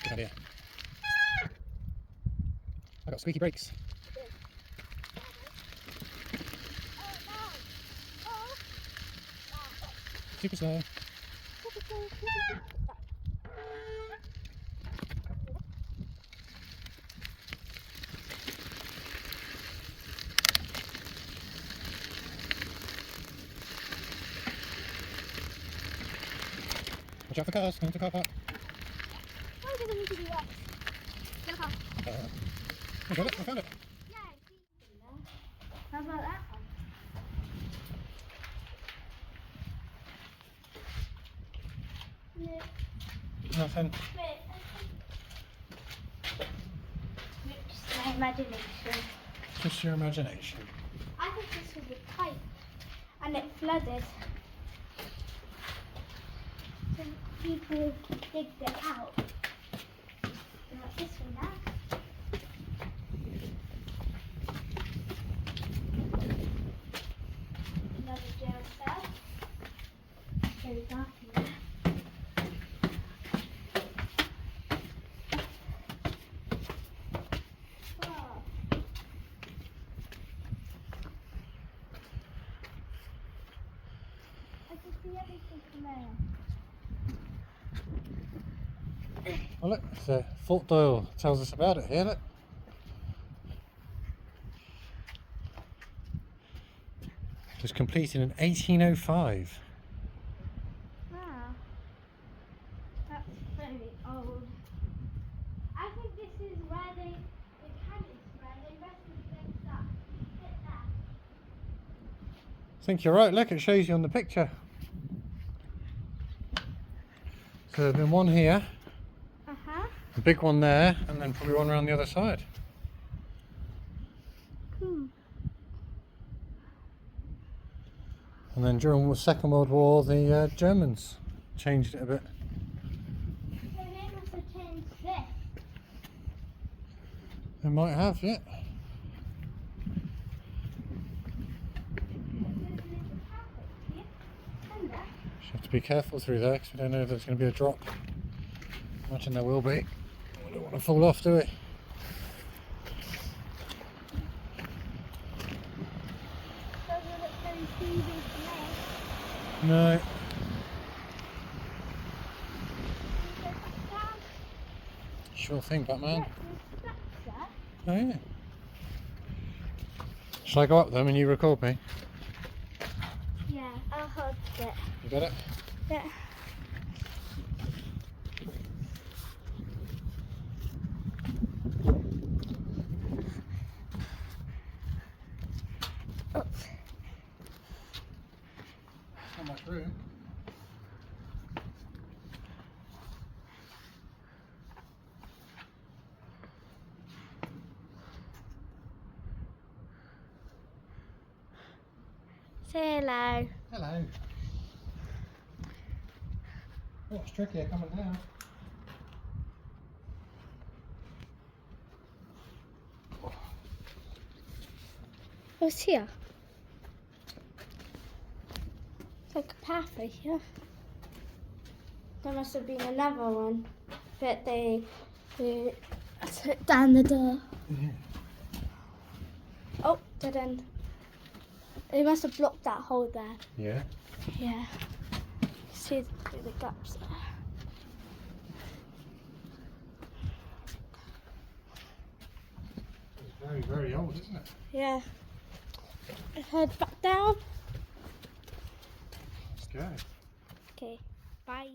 Good idea. I got squeaky brakes. Super slow. Watch out for cars, come into the car park. Why do we need to do that? Get a car. I got it, I found it. Yeah, I see it there. How about that one? Nothing. Just my imagination. Just your imagination. I think this was a pipe and it flooded. So people digged it out. Like this one now. Another jail cell. Very dark in there. Oh look, it's Fort Doyle tells us about it here, look. It was completed in 1805. Wow. That's very old. I think this is where the cannons where they rested things up. Hit that. I think you're right, look, it shows you on the picture. So there's been one here, a big one there, and then probably one around the other side. Cool. And then during the Second World War, the Germans changed it a bit. So they must have changed this. They might have, yeah. You have to be careful through there because we don't know if there's going to be a drop. Imagine there will be. We don't want to fall off, do we? Doesn't look very seedy to me. No. Sure thing, Batman. Oh yeah. Shall I go up them and you record me? Yeah, I'll hold it. You got it? Yeah. Oops. Not much room. Say hello. Hello. Oh, it's trickier coming down. What's here? It's like a pathway here. There must have been another one, but they took down the door. Yeah. Oh, dead end. They must have blocked that hole there. Yeah. Yeah. See the gaps there. It's very, very old, isn't it? Yeah. Head back down. Let's go. Okay. Bye.